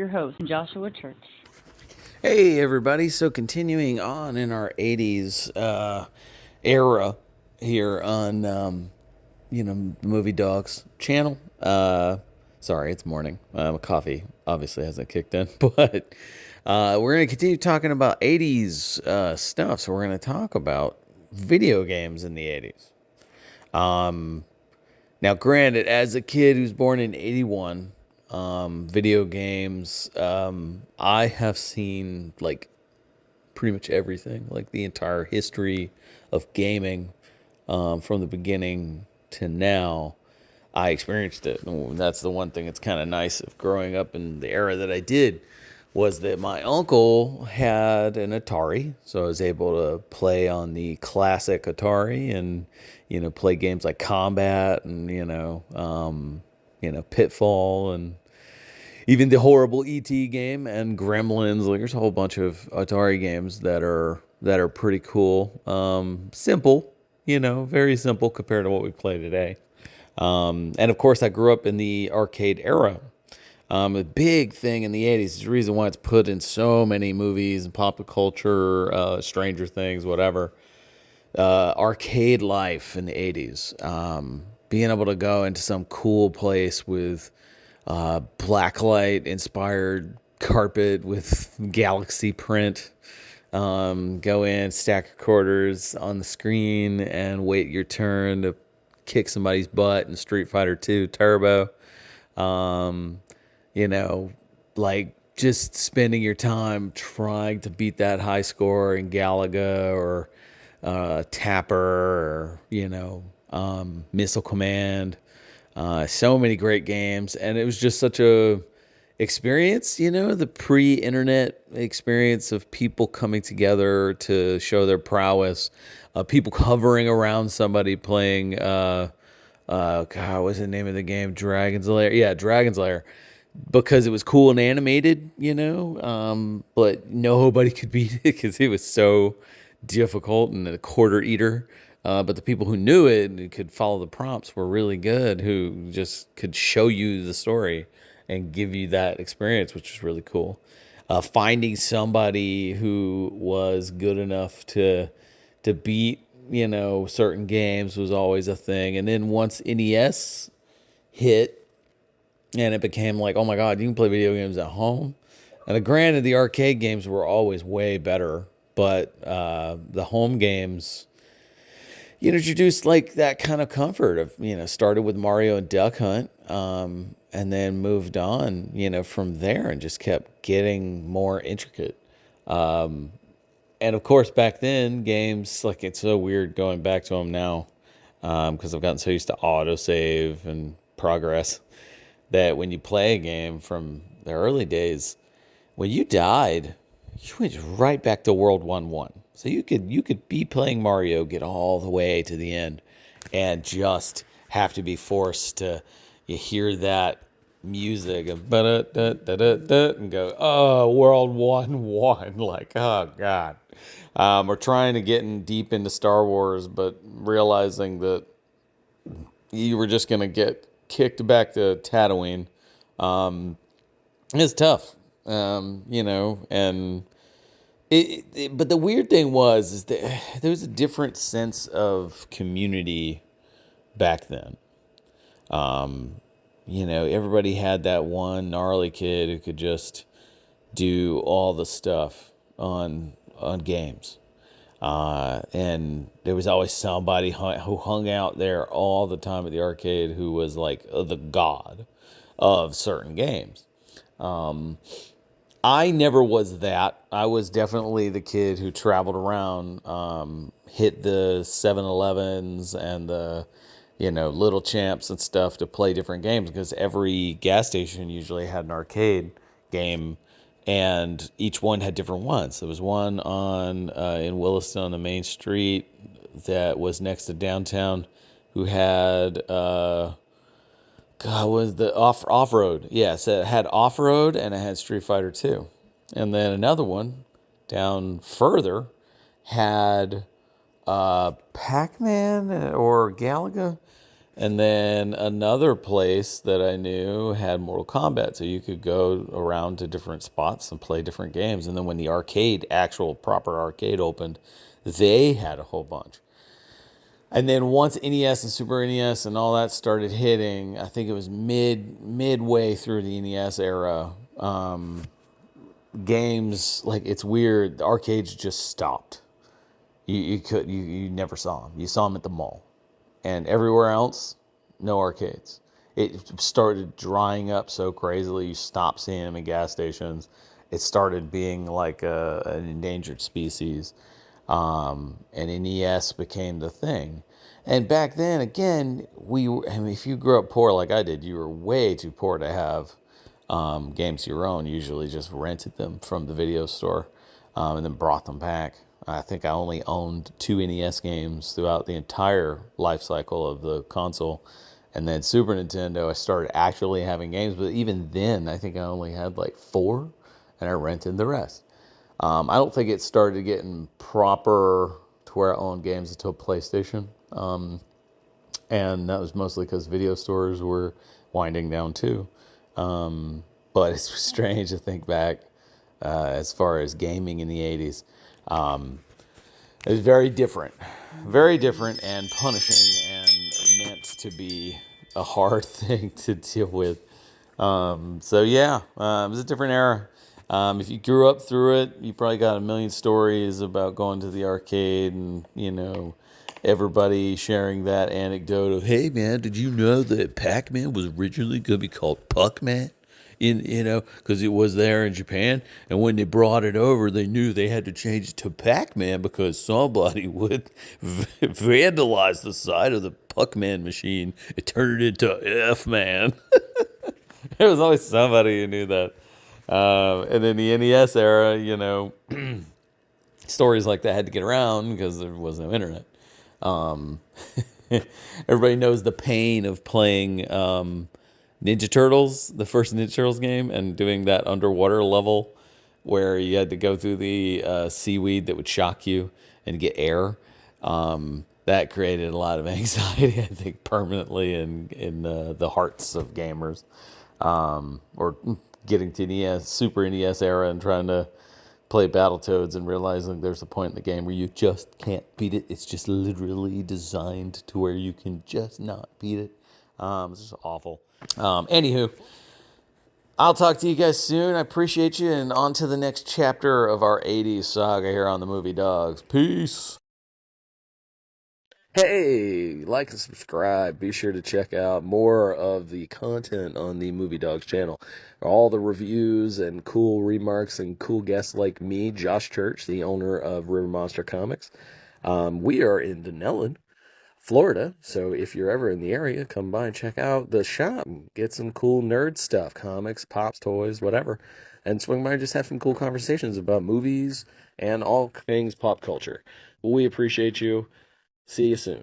your host, Joshua Church. Hey everybody, so continuing on in our 80s era here on the Movie Dogs channel. Sorry, it's morning. Coffee obviously hasn't kicked in, but we're going to continue talking about 80s stuff. So we're going to talk about video games in the 80s. Now granted, as a kid who's born in 81, video games, I have seen like pretty much everything, like the entire history of gaming, from the beginning to now. I experienced it. And that's the one thing that's kind of nice of growing up in the era that I did, was that my uncle had an Atari, so I was able to play on the classic Atari and, play games like Combat and, Pitfall and even the horrible E.T. game and Gremlins. Like, there's a whole bunch of Atari games that are pretty cool. Simple, very simple compared to what we play today. And of course, I grew up in the arcade era. A big thing in the 80s is the reason why it's put in so many movies and pop culture, Stranger Things, whatever. Arcade life in the 80s. Being able to go into some cool place with blacklight inspired carpet with galaxy print. Go in, stack your quarters on the screen, and wait your turn to kick somebody's butt in Street Fighter 2 Turbo. Like just spending your time trying to beat that high score in Galaga or Tapper or, Missile Command. So many great games, and it was just such a experience, the pre-internet experience of people coming together to show their prowess, people hovering around somebody playing, God, what's the name of the game? Dragon's Lair. Yeah, Dragon's Lair. Because it was cool and animated, but nobody could beat it because it was so difficult and a quarter eater. But the people who knew it and could follow the prompts were really good, who just could show you the story and give you that experience, which was really cool. Finding somebody who was good enough to beat, certain games was always a thing. And then once NES hit, and it became like, oh my God, you can play video games at home. And granted, the arcade games were always way better, but the home games, introduced like that kind of comfort of, started with Mario and Duck Hunt, and then moved on, from there and just kept getting more intricate. And of course, back then, games, like, it's so weird going back to them now, because I've gotten so used to autosave and progress, that when you play a game from the early days, when you died, you went right back to World 1-1. So you could be playing Mario, get all the way to the end, and just have to be forced to, you hear that music of and go, oh, World 1-1, like, oh God. Or trying to get in deep into Star Wars, but realizing that you were just gonna get kicked back to Tatooine. It's tough, and but the weird thing is that there was a different sense of community back then. Everybody had that one gnarly kid who could just do all the stuff on games. And there was always somebody who hung out there all the time at the arcade who was like the god of certain games. I never was that. I was definitely the kid who traveled around, hit the 7-Elevens and the, Little Champs and stuff to play different games, because every gas station usually had an arcade game, and each one had different ones. There was one on in Williston on the main street that was next to downtown, who had was the off-road. Yeah, so it had off-road and it had Street Fighter 2. And then another one down further had Pac-Man or Galaga, And then another place that I knew had Mortal Kombat, so you could go around to different spots and play different games. And then when the arcade, actual proper arcade opened, they had a whole bunch. And then once NES and Super NES and all that started hitting, I think it was midway through the NES era. Games, like, it's weird. The arcades just stopped. You never saw them. You saw them at the mall, and everywhere else, no arcades. It started drying up so crazily. You stopped seeing them in gas stations. It started being like an endangered species, and NES became the thing. And back then, again, I mean, if you grew up poor like I did, you were way too poor to have games of your own. Usually just rented them from the video store, and then brought them back. I think I only owned two NES games throughout the entire life cycle of the console. And then Super Nintendo, I started actually having games, but even then, I think I only had like four, and I rented the rest. I don't think it started getting proper to where I owned games until PlayStation. And that was mostly because video stores were winding down too. But it's strange to think back as far as gaming in the 80s. It was very different and punishing and meant to be a hard thing to deal with. So yeah, it was a different era. If you grew up through it, you probably got a million stories about going to the arcade and, everybody sharing that anecdote of, hey man, did you know that Pac-Man was originally going to be called Puck-Man? Because it was there in Japan, and when they brought it over, they knew they had to change it to Pac-Man because somebody would vandalize the side of the Puck-Man machine and turn it into F-Man. There was always somebody who knew that. And in the NES era, stories like that had to get around because there was no internet. Um, Everybody knows the pain of playing Ninja Turtles, the first Ninja Turtles game, and doing that underwater level where you had to go through the seaweed that would shock you and get air. That created a lot of anxiety, I think, permanently in the hearts of gamers. Or getting to NES, Super NES era and trying to play Battletoads and realizing there's a point in the game where you just can't beat it. It's just literally designed to where you can just not beat it. It's just awful. Anywho, I'll talk to you guys soon. I appreciate you, and on to the next chapter of our 80s saga here on the Movie Dogs. Peace. Hey, like and subscribe. Be sure to check out more of the content on the Movie Dogs channel. All the reviews and cool remarks and cool guests like me, Josh Church, the owner of River Monster Comics. We are in Dunnellon, Florida, so if you're ever in the area, come by and check out the shop. Get some cool nerd stuff, comics, pops, toys, whatever. And swing by and just have some cool conversations about movies and all things pop culture. We appreciate you. See you soon.